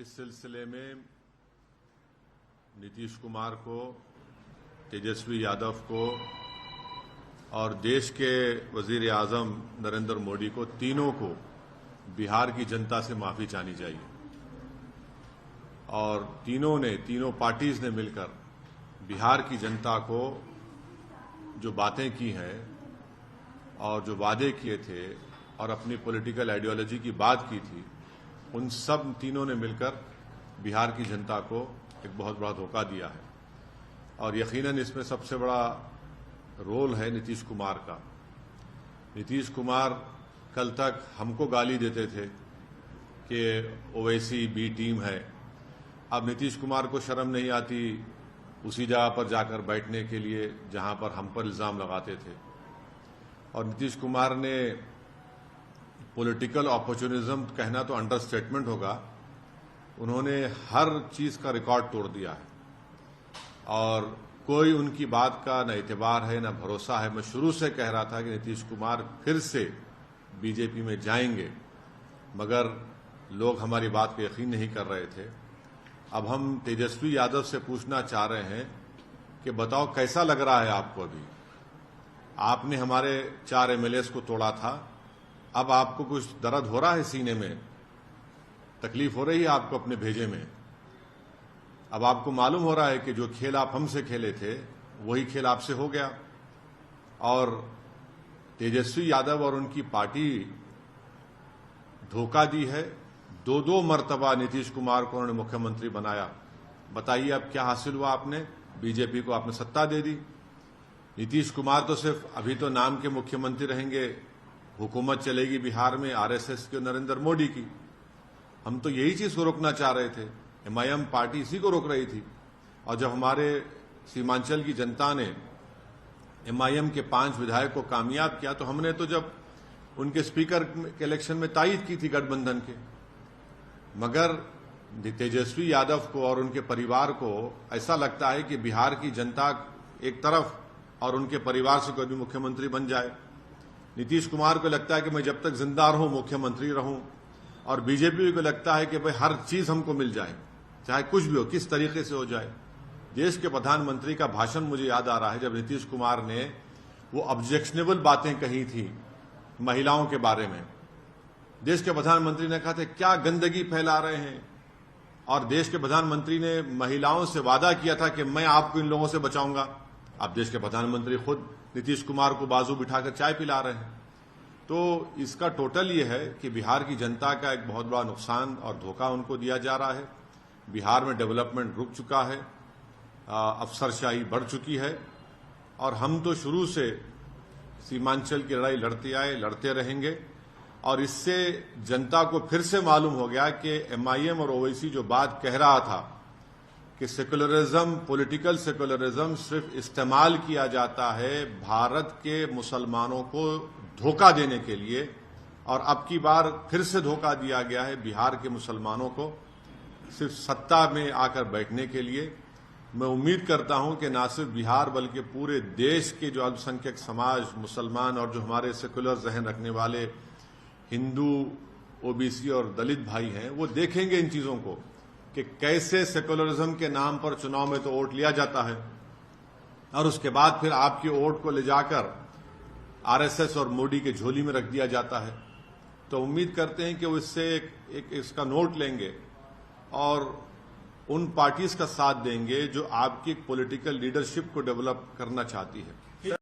इस सिलसिले में नीतीश कुमार को, तेजस्वी यादव को और देश के वजीर आजम नरेंद्र मोदी को, तीनों को बिहार की जनता से माफी चाहनी चाहिए। और तीनों पार्टीज ने मिलकर बिहार की जनता को जो बातें की हैं और जो वादे किए थे और अपनी पॉलिटिकल आइडियोलॉजी की बात की थी, उन सब तीनों ने मिलकर बिहार की जनता को एक बहुत बड़ा धोखा दिया है। और यकीनन इसमें सबसे बड़ा रोल है नीतीश कुमार का। नीतीश कुमार कल तक हमको गाली देते थे कि ओवैसी बी टीम है। अब नीतीश कुमार को शर्म नहीं आती उसी जगह पर जाकर बैठने के लिए जहां पर हम पर इल्जाम लगाते थे। और नीतीश कुमार ने पॉलिटिकल अपॉर्चुनिज्म कहना तो अंडरस्टेटमेंट होगा, उन्होंने हर चीज का रिकॉर्ड तोड़ दिया है और कोई उनकी बात का न एतबार है न भरोसा है। मैं शुरू से कह रहा था कि नीतीश कुमार फिर से बीजेपी में जाएंगे, मगर लोग हमारी बात पर यकीन नहीं कर रहे थे। अब हम तेजस्वी यादव से पूछना चाह रहे हैं कि बताओ कैसा लग रहा है आपको? अभी आपने हमारे 4 एमएलएस को तोड़ा था, अब आपको कुछ दर्द हो रहा है सीने में? तकलीफ हो रही है आपको अपने भेजे में? अब आपको मालूम हो रहा है कि जो खेल आप हमसे खेले थे वही खेल आपसे हो गया। और तेजस्वी यादव और उनकी पार्टी धोखा दी है। 2 मर्तबा नीतीश कुमार को उन्होंने मुख्यमंत्री बनाया। बताइए अब क्या हासिल हुआ? आपने बीजेपी को आपने सत्ता दे दी। नीतीश कुमार तो सिर्फ अभी तो नाम के मुख्यमंत्री रहेंगे, हुकूमत चलेगी बिहार में आरएसएस के नरेंद्र मोदी की। हम तो यही चीज को रोकना चाह रहे थे। एमआईएम पार्टी इसी को रोक रही थी। और जब हमारे सीमांचल की जनता ने एमआईएम के 5 विधायक को कामयाब किया तो हमने तो जब उनके स्पीकर के इलेक्शन में तायद की थी गठबंधन के। मगर तेजस्वी यादव को और उनके परिवार को ऐसा लगता है कि बिहार की जनता एक तरफ और उनके परिवार से कोई भी मुख्यमंत्री बन जाए। नीतीश कुमार को लगता है कि मैं जब तक जिंदा रहूं मुख्यमंत्री रहूं, और बीजेपी को लगता है कि भाई हर चीज हमको मिल जाए, चाहे कुछ भी हो, किस तरीके से हो जाए। देश के प्रधानमंत्री का भाषण मुझे याद आ रहा है जब नीतीश कुमार ने वो ऑब्जेक्शनेबल बातें कही थी महिलाओं के बारे में। देश के प्रधानमंत्री ने कहा था क्या गंदगी फैला रहे हैं, और देश के प्रधानमंत्री ने महिलाओं से वादा किया था कि मैं आपको इन लोगों से बचाऊंगा। अब देश के प्रधानमंत्री खुद नीतीश कुमार को बाजू बिठाकर चाय पिला रहे हैं। तो इसका टोटल ये है कि बिहार की जनता का एक बहुत बड़ा नुकसान और धोखा उनको दिया जा रहा है। बिहार में डेवलपमेंट रुक चुका है, अफसरशाही बढ़ चुकी है, और हम तो शुरू से सीमांचल की लड़ाई लड़ते आए, लड़ते रहेंगे। और इससे जनता को फिर से मालूम हो गया कि एमआईएम और ओवैसी जो बात कह रहा था कि सेकुलरिज्म, पॉलिटिकल सेकुलरिज्म सिर्फ इस्तेमाल किया जाता है भारत के मुसलमानों को धोखा देने के लिए, और अब की बार फिर से धोखा दिया गया है बिहार के मुसलमानों को सिर्फ सत्ता में आकर बैठने के लिए। मैं उम्मीद करता हूं कि न सिर्फ बिहार बल्कि पूरे देश के जो अल्पसंख्यक समाज, मुसलमान और जो हमारे सेकुलर जहन रखने वाले हिंदू, ओबीसी और दलित भाई हैं, वो देखेंगे इन चीजों को कि कैसे सेकुलरिज्म के नाम पर चुनाव में तो वोट लिया जाता है और उसके बाद फिर आपके वोट को ले जाकर आरएसएस और मोदी के झोली में रख दिया जाता है। तो उम्मीद करते हैं कि वो इससे एक इसका नोट लेंगे और उन पार्टीज का साथ देंगे जो आपकी पॉलिटिकल लीडरशिप को डेवलप करना चाहती है।